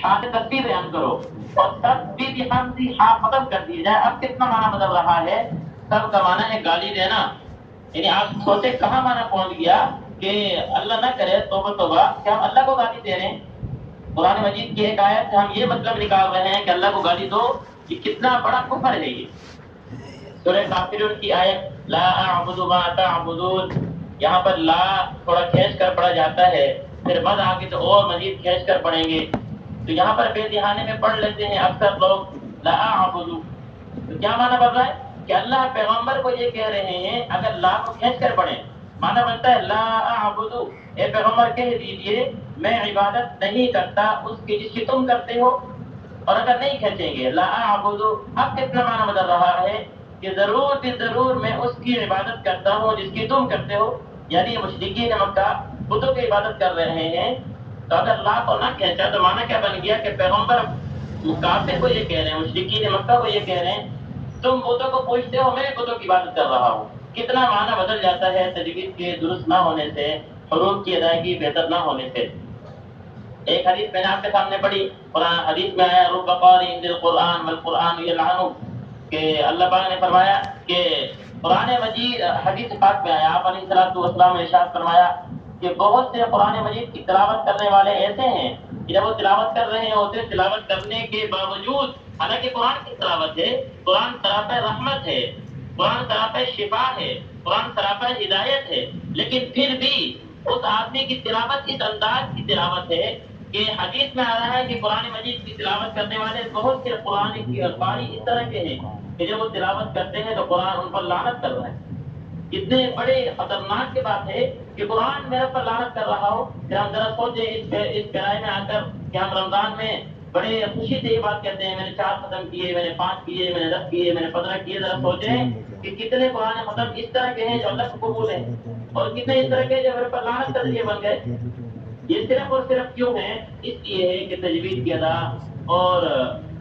آگے ترتیب بیان کرو اور سب بھی ہمزی ہاں ختم کر دی جائے. اب کتنا معنی بدل رہا ہے؟ سب کا معنی ہے گالی دینا. یعنی آپ سوچے کہاں معنی پہنچ گیا کہ اللہ نہ کرے توبہ توبہ کہ ہم اللہ کو گالی دے رہے ہیں. قرآن مجید کی ایک آیت سے ہم یہ مطلب نکال رہے ہیں کہ اللہ کو گالی دو. یہ کتنا بڑا کفر ہے. یہ سورہ کافرون کی آیت لا اعبد ما تعبدون، یہاں پر لا تھوڑا کھینچ کر پڑھا جاتا ہے، پھر مد آگے تو اور مزید کھینچ کر پڑھیں گے. تو یہاں پر بے دہانے میں پڑھ لیتے ہیں اکثر لوگ لا اعبد. تو کیا معنی بن رہا ہے کہ اللہ پیغمبر کو یہ کہہ رہے ہیں اگر لا کو کھینچ کر پڑھیں معنی بنتا ہے لا اعبد، اے پیغمبر کہہ دیجئے میں عبادت نہیں کرتا اس کی جس کی تم کرتے ہو. اور اگر نہیں کھینچیں گے لا اعبد، اب کتنا معنی بدل رہا ہے کہ ضرور بھی ضرور میں اس کی عبادت کرتا ہوں جس کی تم کرتے ہو. یعنی مشرکین مکہ بتوں کی عبادت کر رہے ہیں. تو اگر لا کو نہ کھینچا تو معنی کیا بن گیا کہ پیغمبر کافر کو یہ کہہ رہے ہیں، مشرکین مکہ کو یہ کہہ رہے ہیں تم بتوں کو پوچھتے ہو، میں بتوں کی عبادت کر رہا ہوں. کتنا معنی بدل جاتا ہے تجوید کے درست نہ ہونے سے، حروف کی ادائیگی بہتر نہ ہونے سے. ایک حدیث میں نے آپ کے سامنے پڑھی، قرآن حدیث میں آیا رب قاری القرآن والقرآن یلعنہ، کہ اللہ پاک نے فرمایا کہ قرآن مجید حدیث پاک میں آیا، آپ علیہ الصلوۃ والسلام نے ارشاد فرمایا کہ بہت سے قرآن مجید کی تلاوت کرنے والے ایسے ہیں کہ جب وہ تلاوت کر رہے ہوتے تلاوت کرنے کے باوجود، حالانکہ قرآن کی تلاوت ہے، قرآن سراپا رحمت ہے، قرآن سراپا شفا ہے، قرآن سراپا ہدایت ہے، لیکن پھر بھی اس آدمی کی تلاوت اس انداز کی تلاوت ہے کہ حدیث میں آ رہا ہے کہ قرآن مجید کی تلاوت کرنے والے بہت سے قرآن کی قاری اس طرح کے ہیں کہ جب وہ تلاوت کرتے ہیں تو قرآن ان پر لعنت کر رہا ہے. اتنے بڑے خطرناک کی بات ہے کہ قرآن میرے پر لعنت کر رہا ہو. پھر ہم ذرا سوچیں اس کرائے میں آ کر کہ ہم رمضان میں بڑے خوشی سے یہ بات کہتے ہیں میں نے 4 ختم کیے، میں نے 5 کیے، میں نے 10 کیے، میں نے 15 کیے. ذرا سوچیں کہ کتنے قرآن ختم اس طرح کے ہیں جو اللہ کو قبول ہے اور کتنے اس طرح کے جو میرے پر لعنت کر دیے بن گئے. یہ صرف اور صرف کیوں ہے؟ اس لیے ہے کہ تجوید کی ادا اور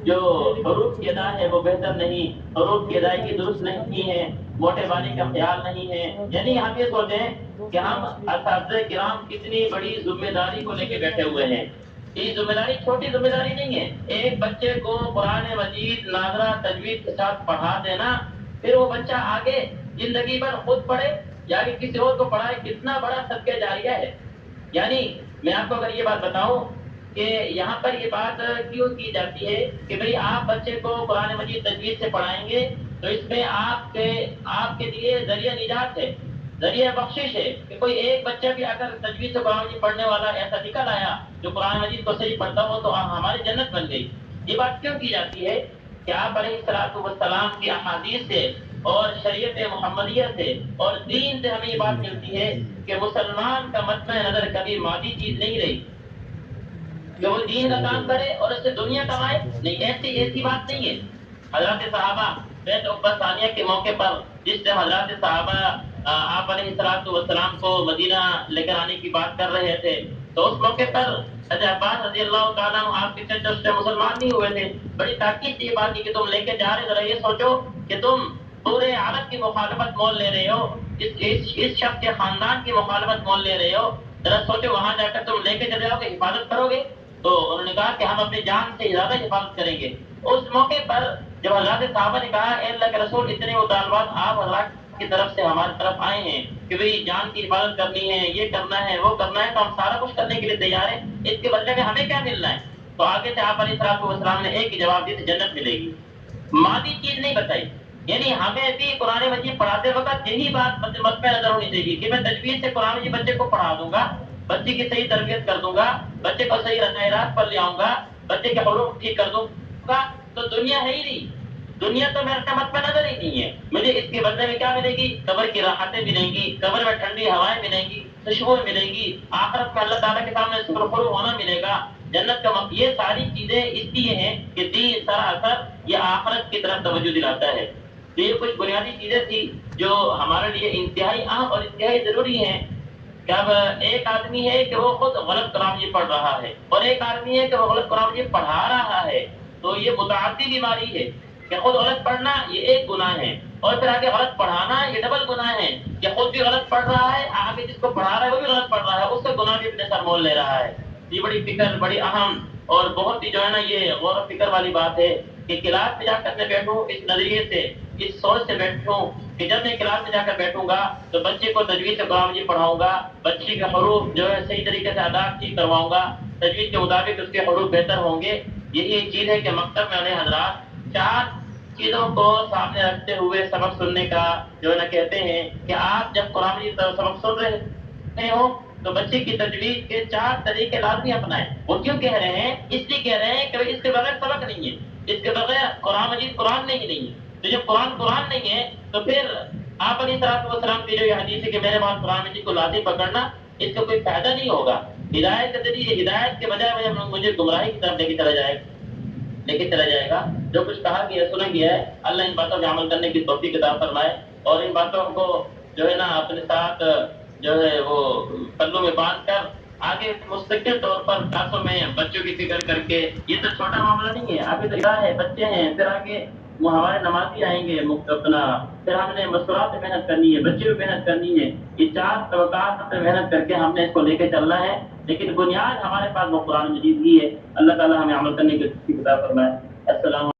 جو حروف کی ادا ہے وہ بہتر نہیں، حروف کی ادائیگی درست نہیں کی ہے، موٹے بالی کا خیال نہیں ہے. یعنی ہم یہ سوچیں کہ ہم اساتذہ کرام کتنی بڑی ذمہ داری کو لے کے بیٹھے ہوئے ہیں. یہ ذمہ داری چھوٹی ذمہ داری نہیں ہے. ایک بچے کو قرآن مجید ناظرہ تجوید کے ساتھ پڑھا دینا، پھر وہ بچہ آگے زندگی بھر خود پڑھے یا کہ کسی اور کو پڑھائے، کتنا بڑا صدقہ جاریہ ہے. یعنی میں آپ کو اگر یہ بات بتاؤں کہ یہاں پر یہ بات کیوں کی جاتی ہے کہ بھئی آپ بچے کو قرآن مجید تجوید سے پڑھائیں گے تو اس میں آپ کے لیے ذریعہ نجات ہے، ذریعہ بخشش ہے کہ کوئی ایک بچہ بھی اگر تجوید سے قرآن مجید پڑھنے والا ایسا نکل آیا جو قرآن مجید کو صحیح پڑھتا ہو تو ہماری جنت بن گئی. یہ بات کیوں کی جاتی ہے کہ آپ علیہ الصلوۃ والسلام کی احادیث سے اور شریعت محمدیہ سے اور دین سے ہمیں یہ بات ملتی ہے کہ مسلمان کا مطمع نظر کبھی مادی چیز نہیں رہی کہ وہ دین کا کام کرے اور اس سے دنیا کمائے. نہیں، ایسی بات نہیں ہے. حضرات صحابہ بیعت عقبہ ثانیہ کے موقع پر جس سے حضرات صحابہ آپ علیہ الصلوۃ والسلام کو مدینہ لے کر آنے کی بات کر رہے تھے تو اس موقع پر حضرت عباس رضی اللہ تعالیٰ عنہ آپ کے چچا اس سے مسلمان نہیں ہوئے تھے. بڑی تاکید سے یہ بات کی کہ تم لے کے جا رہے، ذرا یہ سوچو کہ تم پورے عالم کی مخالفت مول لے رہے ہو، اس شخص کے خاندان کی مخالفت مول لے رہے ہو. ذرا سوچو وہاں جا کر تم لے کے چلے جاؤ گے، حفاظت کرو گے؟ تو انہوں نے کہا کہ ہم اپنی جان سے زیادہ حفاظت کریں گے. اس موقع پر جب حضرات صحابہ نے کہا اے اللہ کے رسول اتنے مطالبات آپ حضرات کی طرف سے ہماری طرف آئے ہیں کہ بھئی جان کی حفاظت کرنی ہے، یہ کرنا ہے، وہ کرنا ہے، تو ہم سارا کچھ کرنے کے لیے تیار ہیں، اس کے بدلے میں ہمیں کیا ملنا ہے؟ تو آگے سے آپ علیہ الصلوۃ والسلام نے ایک ہی جواب دیا، جنت ملے گی. مادی چیز نہیں بتائی. یعنی ہمیں بھی قرآن مجید پڑھاتے وقت یہی بات مد نظر ہونی چاہیے کہ میں تجوید سے قرآن مجید بچے کو پڑھا دوں گا، بچے کی صحیح تربیت کر دوں گا، بچے کو صحیح رسائلات پر لے آؤں گا، بچے کے حروف ٹھیک کر دوں گا، تو دنیا ہے ہی نہیں. دنیا تو میرے مد نظر ہی نہیں ہے. مجھے اس کے بدلے میں کیا ملے گی؟ قبر کی راحتیں ملیں گی، قبر میں ٹھنڈی ہوائیں ملیں گی، خوشبوئیں ملیں گی، آخرت میں اللہ تعالیٰ کے سامنے سرخرو ہونا ملے گا، جنت کا یہ ساری چیزیں اس لیے ہیں کہ دین سراسر یہ آخرت کی طرف توجہ دلاتا ہے. تو یہ کچھ بنیادی چیزیں تھی جو ہمارے لیے انتہائی اہم اور انتہائی ضروری ہیں. کہ اب ایک آدمی ہے کہ وہ خود غلط قرآن مجید پڑھ رہا ہے اور ایک آدمی ہے کہ وہ غلط قرآن مجید پڑھا رہا ہے، تو یہ متعدی بیماری ہے کہ خود غلط پڑھنا یہ ایک گناہ ہے اور پھر آگے غلط پڑھانا یہ ڈبل گناہ ہے کہ خود بھی غلط پڑھ رہا ہے، آگے جس کو پڑھا رہا ہے وہ بھی غلط پڑھ رہا ہے، اس کا گناہ بھی اپنے سر مول لے رہا ہے. یہ بڑی فکر، بڑی اہم اور بہت ہی جو ہے نا یہ غور و فکر والی بات ہے کہ کلاس میں جا کر میں بیٹھوں اس نظریے سے، اس سوچ سے بیٹھوں کہ جب میں کلاس میں جا کر بیٹھوں گا تو بچے کو تجوید سے قرآن مجید پڑھاؤں گا، بچے کے حروف جو ہے صحیح طریقے سے ادا ٹھیک کرواؤں گا، تجوید کے مطابق اس کے حروف بہتر ہوں گے۔ یہی ایک چیز ہے کہ مکتب میں انہیں حضرات چار چیزوں کو سامنے رکھتے ہوئے سبق سننے کا جو ہے نا کہتے ہیں کہ آپ جب قرآن مجید کا سبق سن رہے ہو تو بچے کی تجوید کے چار طریقے لازمی اپنائیں۔ وہ کیوں کہہ رہے ہیں؟ اس لیے کہہ رہے ہیں کہ اس کے بغیر سبق نہیں ہے، اس کے بغیر قرآن مجید قرآن نہیں ہے۔ تو جب قرآن نہیں ہے تو پھر آپ علیہ السلام کی جو یہ حدیث ہے کہ میرے بعد قرآن مجید کو لازم پکڑنا، اس کا کوئی فائدہ نہیں ہوگا۔ ہدایت کے ذریعے ہدایت کے بجائے مجھے گمراہی کی طرف لے کے چلا جائے گا۔ جو کچھ کہا گیا سنا گیا ہے، اللہ ان باتوں پہ عمل کرنے کی توفیق عطا فرمائے اور ان باتوں کو جو ہے نا اپنے ساتھ جو ہے وہ پلوں میں باندھ کر آگے مستقل طور پر کلاسوں میں بچوں کی فکر کر کے، یہ تو چھوٹا معاملہ نہیں ہے، آگے تو ہے، بچے ہیں، پھر آگے وہ ہمارے نمازی آئیں گے اپنا، پھر ہم نے مستورات میں محنت کرنی ہے، بچے میں محنت کرنی ہے، یہ چار طبقات میں محنت کر کے ہم نے اس کو لے کے چلنا ہے، لیکن بنیاد ہمارے پاس وہ قرآن مجید ہی ہے۔ اللہ تعالیٰ ہمیں عمل کرنے کی توفیق عطا فرمائے۔ السلام